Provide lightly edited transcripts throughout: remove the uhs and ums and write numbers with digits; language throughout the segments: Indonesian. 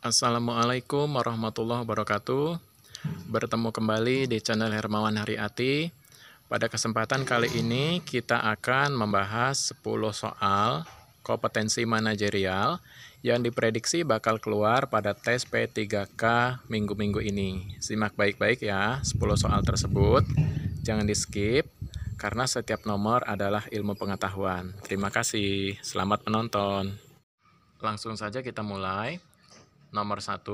Assalamualaikum warahmatullahi wabarakatuh. Bertemu kembali di channel Hermawan Haryati. Pada kesempatan kali ini kita akan membahas 10 soal kompetensi manajerial yang diprediksi bakal keluar pada tes P3K minggu-minggu ini. Simak baik-baik ya 10 soal tersebut. Jangan di-skip karena setiap nomor adalah ilmu pengetahuan. Terima kasih. Selamat menonton. Langsung saja kita mulai. Nomor 1.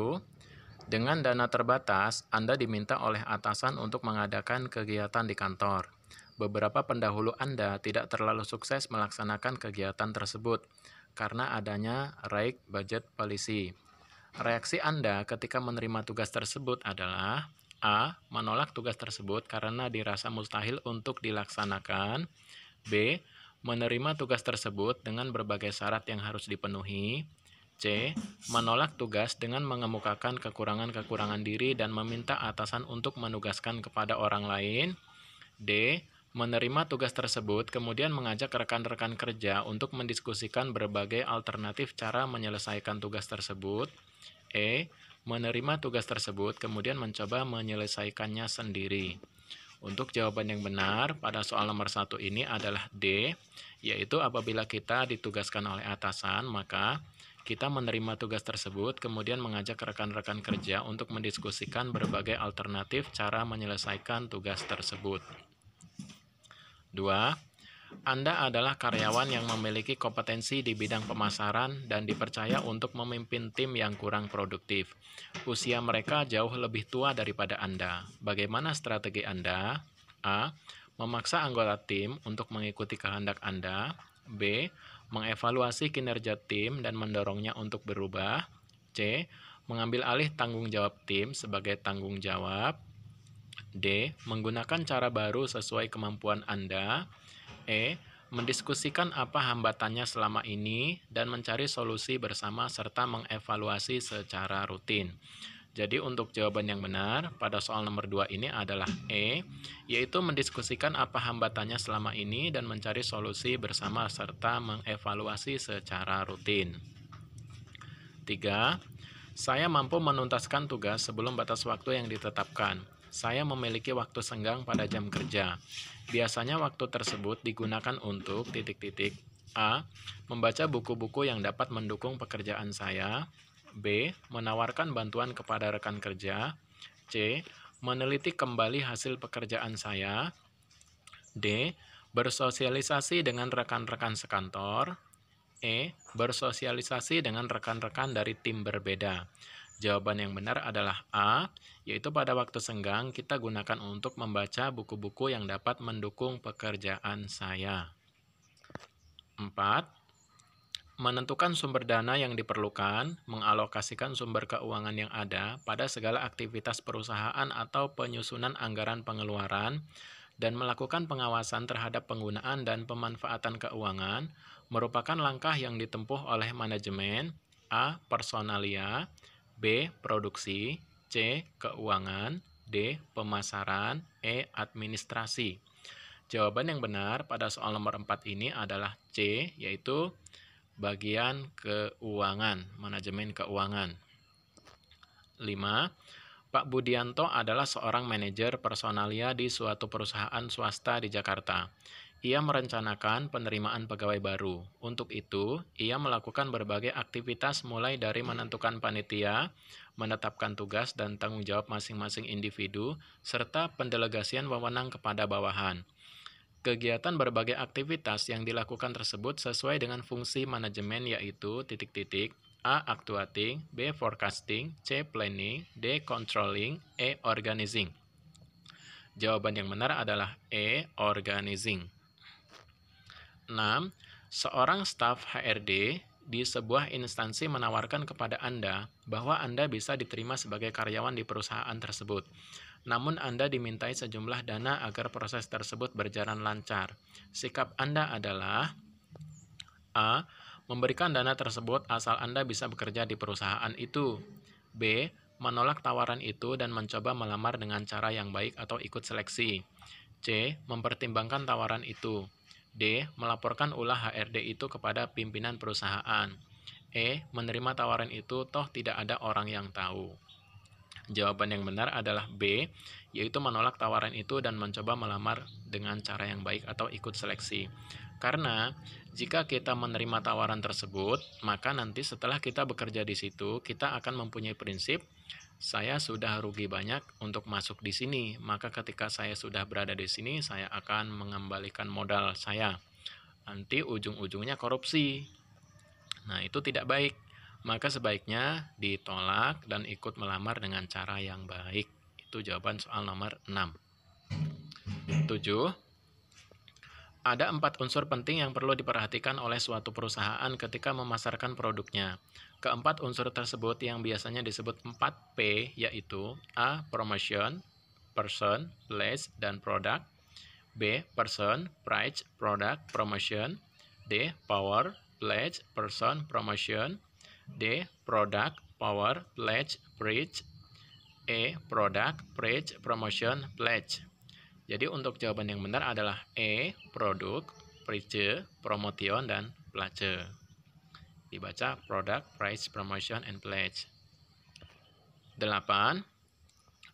Dengan dana terbatas, Anda diminta oleh atasan untuk mengadakan kegiatan di kantor. Beberapa pendahulu Anda tidak terlalu sukses melaksanakan kegiatan tersebut karena adanya raik budget policy. Reaksi Anda ketika menerima tugas tersebut adalah A. Menolak tugas tersebut karena dirasa mustahil untuk dilaksanakan. B. Menerima tugas tersebut dengan berbagai syarat yang harus dipenuhi. C. Menolak tugas dengan mengemukakan kekurangan-kekurangan diri dan meminta atasan untuk menugaskan kepada orang lain. D. Menerima tugas tersebut kemudian mengajak rekan-rekan kerja untuk mendiskusikan berbagai alternatif cara menyelesaikan tugas tersebut. E. Menerima tugas tersebut kemudian mencoba menyelesaikannya sendiri. Untuk jawaban yang benar pada soal nomor 1 ini adalah D, yaitu apabila kita ditugaskan oleh atasan, maka kita menerima tugas tersebut, kemudian mengajak rekan-rekan kerja untuk mendiskusikan berbagai alternatif cara menyelesaikan tugas tersebut. 2. Anda adalah karyawan yang memiliki kompetensi di bidang pemasaran dan dipercaya untuk memimpin tim yang kurang produktif. Usia mereka jauh lebih tua daripada Anda. Bagaimana strategi Anda? A. Memaksa anggota tim untuk mengikuti kehendak Anda. B. Mengevaluasi kinerja tim dan mendorongnya untuk berubah. C. Mengambil alih tanggung jawab tim sebagai tanggung jawab. D. Menggunakan cara baru sesuai kemampuan Anda. E. Mendiskusikan apa hambatannya selama ini dan mencari solusi bersama serta mengevaluasi secara rutin. Jadi untuk jawaban yang benar pada soal nomor 2 ini adalah E, yaitu mendiskusikan apa hambatannya selama ini dan mencari solusi bersama serta mengevaluasi secara rutin. 3. Saya mampu menuntaskan tugas sebelum batas waktu yang ditetapkan. Saya memiliki waktu senggang pada jam kerja. Biasanya waktu tersebut digunakan untuk A. Membaca buku-buku yang dapat mendukung pekerjaan saya. B. Menawarkan bantuan kepada rekan kerja. C. Meneliti kembali hasil pekerjaan saya. D. Bersosialisasi dengan rekan-rekan sekantor. E. Bersosialisasi dengan rekan-rekan dari tim berbeda. Jawaban yang benar adalah A, yaitu pada waktu senggang kita gunakan untuk membaca buku-buku yang dapat mendukung pekerjaan saya. 4. Menentukan sumber dana yang diperlukan, mengalokasikan sumber keuangan yang ada pada segala aktivitas perusahaan atau penyusunan anggaran pengeluaran, dan melakukan pengawasan terhadap penggunaan dan pemanfaatan keuangan, merupakan langkah yang ditempuh oleh manajemen. A. Personalia. B. Produksi. C. Keuangan. D. Pemasaran. E. Administrasi. Jawaban yang benar pada soal nomor 4 ini adalah C, yaitu bagian keuangan, manajemen keuangan. 5. Pak Budianto adalah seorang manajer personalia di suatu perusahaan swasta di Jakarta. Ia merencanakan penerimaan pegawai baru. Untuk itu, ia melakukan berbagai aktivitas mulai dari menentukan panitia, menetapkan tugas dan tanggung jawab masing-masing individu, serta pendelegasian wewenang kepada bawahan. Kegiatan berbagai aktivitas yang dilakukan tersebut sesuai dengan fungsi manajemen yaitu A. Actuating, B. Forecasting, C. Planning, D. Controlling, E. Organizing. Jawaban yang benar adalah E. Organizing. 6. Seorang staf HRD di sebuah instansi menawarkan kepada Anda bahwa Anda bisa diterima sebagai karyawan di perusahaan tersebut. Namun Anda dimintai sejumlah dana agar proses tersebut berjalan lancar. Sikap Anda adalah A. Memberikan dana tersebut asal Anda bisa bekerja di perusahaan itu. B. Menolak tawaran itu dan mencoba melamar dengan cara yang baik atau ikut seleksi. C. Mempertimbangkan tawaran itu. D. Melaporkan ulah HRD itu kepada pimpinan perusahaan. E. Menerima tawaran itu toh tidak ada orang yang tahu. Jawaban yang benar adalah B, yaitu menolak tawaran itu dan mencoba melamar dengan cara yang baik atau ikut seleksi. Karena jika kita menerima tawaran tersebut, maka nanti setelah kita bekerja di situ, kita akan mempunyai prinsip, saya sudah rugi banyak untuk masuk di sini, maka ketika saya sudah berada di sini, saya akan mengembalikan modal saya. Nanti ujung-ujungnya korupsi. Nah, itu tidak baik. Maka sebaiknya ditolak dan ikut melamar dengan cara yang baik. Itu jawaban soal nomor 6. 7. Ada 4 unsur penting yang perlu diperhatikan oleh suatu perusahaan ketika memasarkan produknya. Keempat unsur tersebut yang biasanya disebut 4P, yaitu A. Promotion, Person, Place, dan Product. B. Person, Price, Product, Promotion. D. Power, Place, Person, Promotion. D. Product, Power, Pledge, Price. E. Product, Price, Promotion, Pledge. Jadi untuk jawaban yang benar adalah E. Produk, Price, Promotion, dan Pledge. Dibaca Product, Price, Promotion, and Pledge. 8.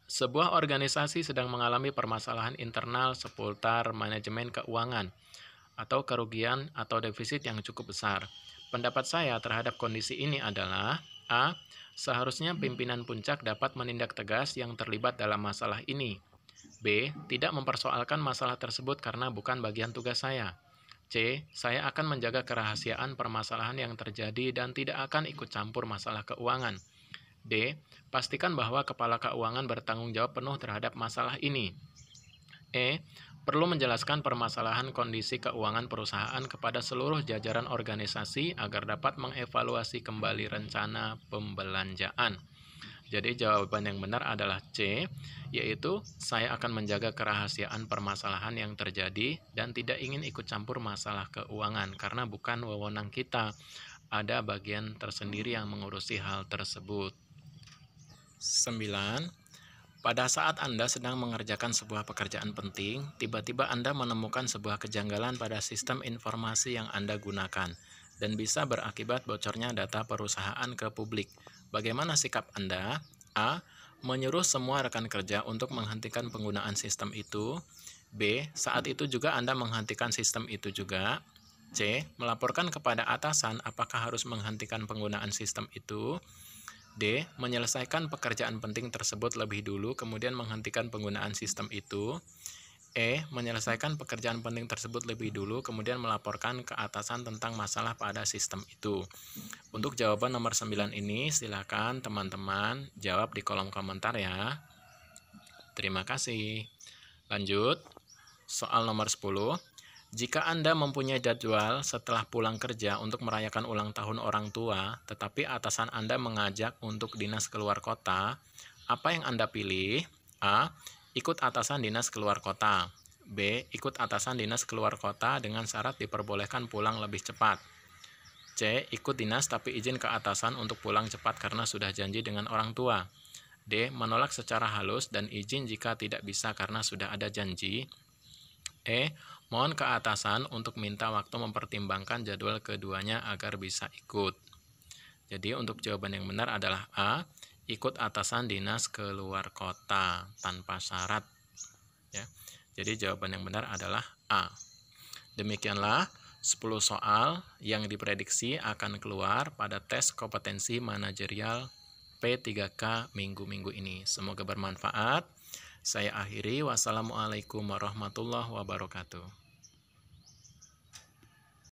Sebuah organisasi sedang mengalami permasalahan internal seputar manajemen keuangan atau kerugian atau defisit yang cukup besar. Pendapat saya terhadap kondisi ini adalah A. Seharusnya pimpinan puncak dapat menindak tegas yang terlibat dalam masalah ini. B. Tidak mempersoalkan masalah tersebut karena bukan bagian tugas saya. C. Saya akan menjaga kerahasiaan permasalahan yang terjadi dan tidak akan ikut campur masalah keuangan. D. Pastikan bahwa kepala keuangan bertanggung jawab penuh terhadap masalah ini. E. Perlu menjelaskan permasalahan kondisi keuangan perusahaan kepada seluruh jajaran organisasi agar dapat mengevaluasi kembali rencana pembelanjaan. Jadi jawaban yang benar adalah C, yaitu saya akan menjaga kerahasiaan permasalahan yang terjadi dan tidak ingin ikut campur masalah keuangan karena bukan wewenang kita. Ada bagian tersendiri yang mengurusi hal tersebut. 9. Pada saat Anda sedang mengerjakan sebuah pekerjaan penting, tiba-tiba Anda menemukan sebuah kejanggalan pada sistem informasi yang Anda gunakan, dan bisa berakibat bocornya data perusahaan ke publik. Bagaimana sikap Anda? A. Menyuruh semua rekan kerja untuk menghentikan penggunaan sistem itu. B. Saat itu juga Anda menghentikan sistem itu juga. C. Melaporkan kepada atasan apakah harus menghentikan penggunaan sistem itu. D. Menyelesaikan pekerjaan penting tersebut lebih dulu, kemudian menghentikan penggunaan sistem itu. E. Menyelesaikan pekerjaan penting tersebut lebih dulu, kemudian melaporkan ke atasan tentang masalah pada sistem itu. Untuk jawaban nomor 9 ini, silakan teman-teman jawab di kolom komentar ya. Terima kasih. Lanjut, soal nomor 10. Jika Anda mempunyai jadwal setelah pulang kerja untuk merayakan ulang tahun orang tua, tetapi atasan Anda mengajak untuk dinas keluar kota, apa yang Anda pilih? A. Ikut atasan dinas keluar kota. B. Ikut atasan dinas keluar kota dengan syarat diperbolehkan pulang lebih cepat. C. Ikut dinas tapi izin ke atasan untuk pulang cepat karena sudah janji dengan orang tua. D. Menolak secara halus dan izin jika tidak bisa karena sudah ada janji. E. Mohon ke atasan untuk minta waktu mempertimbangkan jadwal keduanya agar bisa ikut. Jadi untuk jawaban yang benar adalah A. Ikut atasan dinas keluar kota tanpa syarat. Ya. Jadi jawaban yang benar adalah A. Demikianlah 10 soal yang diprediksi akan keluar pada tes kompetensi manajerial P3K minggu-minggu ini. Semoga bermanfaat. Saya akhiri. Wassalamualaikum warahmatullahi wabarakatuh.